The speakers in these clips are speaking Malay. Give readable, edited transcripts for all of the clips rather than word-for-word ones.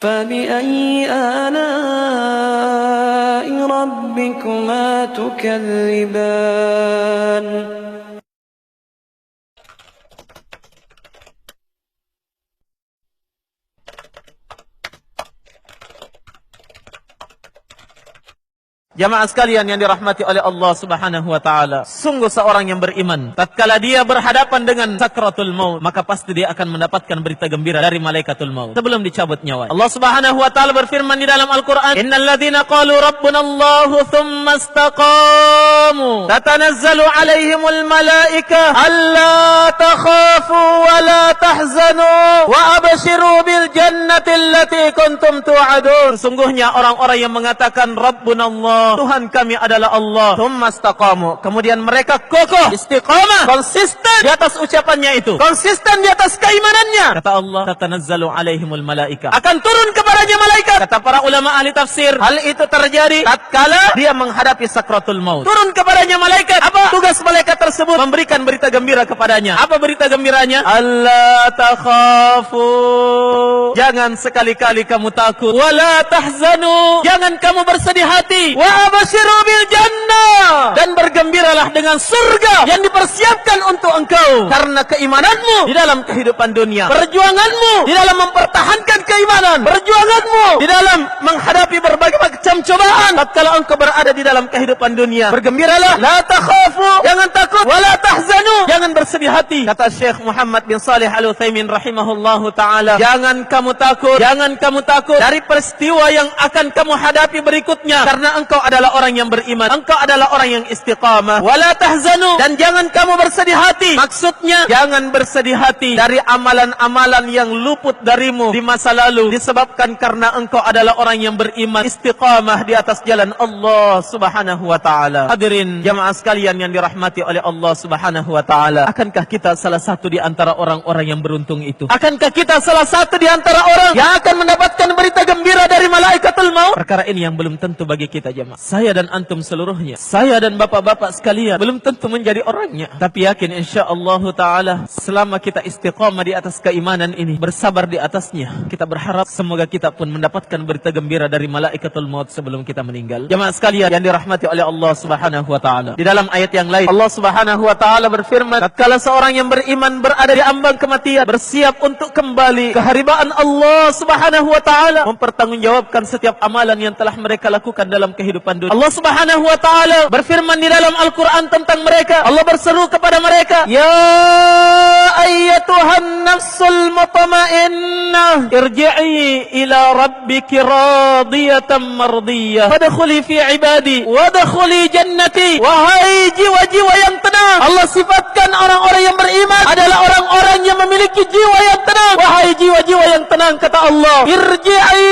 فبأي آلاء ربكما تكذبان Jamaah sekalian yang dirahmati oleh Allah Subhanahu wa taala, sungguh seorang yang beriman tatkala dia berhadapan dengan sakratul maut, maka pasti dia akan mendapatkan berita gembira dari malaikatul maut sebelum dicabut nyawa. Allah Subhanahu wa taala berfirman di dalam Al-Qur'an, "Innal ladzina qalu rabbunallahu tsumma istaqamu tatanazzalu 'alaihimul malaika alla takhafu wa la tahzanu wa abshiru bil jannati allati kuntum tu'adun." Sungguhnya orang-orang yang mengatakan Rabbunallah, Tuhan kami adalah Allah, tsumma istaqamu, kemudian mereka kokoh, istiqamah, konsisten di atas ucapannya itu, konsisten di atas keimanannya. Kata Allah, tatanazzalu alaihimul malaika, akan turun kepadanya malaikat. Kata para ulama ahli tafsir, hal itu terjadi tatkala dia menghadapi sakratul maut. Turun kepadanya malaikat. Apa tugas malaikat tersebut? Memberikan berita gembira kepadanya. Apa berita gembiranya? Alla takhafu, jangan sekali-kali kamu takut. Wala tahzanu, jangan kamu bersedih hati. Wa abshiru bil jannah, dan bergembiralah dengan surga yang dipersiapkan untuk engkau karena keimananmu di dalam kehidupan dunia, perjuanganmu di dalam mempertahankan keimanan, perjuanganmu di dalam menghadapi berbagai macam cobaan. Tatkala engkau berada di dalam kehidupan dunia, bergembiralah, la takhafu, jangan takut, wala tahzanu, jangan bersedih hati. Kata Syekh Muhammad bin Shalih Al-Utsaimin rahimahullahu taala, jangan kamu takut dari peristiwa yang akan kamu hadapi berikutnya, karena engkau adalah orang yang beriman, engkau adalah orang yang istiqamah. Wala tahzanu, dan jangan kamu bersedih hati. Maksudnya, jangan bersedih hati dari amalan-amalan yang luput darimu di masa lalu, disebabkan karena engkau adalah orang yang beriman, istiqamah di atas jalan Allah Subhanahu wa taala. Hadirin jamaah sekalian yang dirahmati oleh Allah Subhanahu wa taala, akankah kita salah satu di antara orang-orang yang beruntung itu? Akankah kita salah satu di antara orang yang akan mendapatkan berita gembira dari malaikatul maut? Perkara ini yang belum tentu bagi kita jemaah. Saya dan antum seluruhnya, saya dan bapak-bapak sekalian belum tentu menjadi orangnya, tapi yakin insyaallah taala selama kita istiqamah di atas keimanan ini, bersabar di atasnya, kita berharap semoga kita pun mendapatkan berita gembira dari malaikatul maut sebelum kita meninggal. Jemaah sekalian yang dirahmati oleh Allah Subhanahu wa taala, di dalam ayat yang lain Allah Subhanahu wa taala berfirman, tatkala seorang yang beriman berada di ambang kematian, bersiap untuk kembali ke haribaan Allah Subhanahu wa taala, mempertanggungjawabkan setiap amalan yang telah mereka lakukan dalam kehidupan dunia. Allah Subhanahu wa taala berfirman di dalam Al-Qur'an tentang mereka. Allah berseru kepada mereka, ya ayyatuhan nafsul mutmainnah, irji'i ila rabbiki radiyatan mardiyah, fadkhuli fi ibadi wadkhuli jannati. Wahai jiwa-jiwa yang tenang, Allah sifatkan orang-orang yang beriman adalah orang-orang yang memiliki jiwa yang tenang. Wahai jiwa-jiwa yang tenang, kata Allah, irji'i,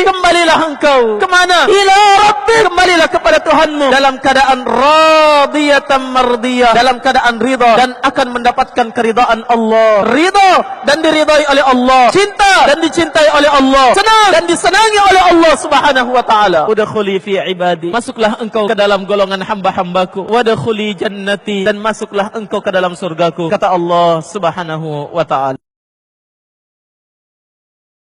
kembalilah engkau kemana? Ila Rabbi, kembalilah kepada Tuhanmu dalam keadaan radiyatan mardiyah, dalam keadaan ridha dan akan mendapatkan keridhaan Allah. Ridha dan diridai oleh Allah, cinta dan dicintai oleh Allah, senang dan disenangi oleh Allah Subhanahu wa taala. Udkhuli fi ibadi, masuklah engkau ke dalam golongan hamba-hambaku. Wadkhuli jannati, dan masuklah engkau ke dalam surgaku, kata Allah Subhanahu wa taala.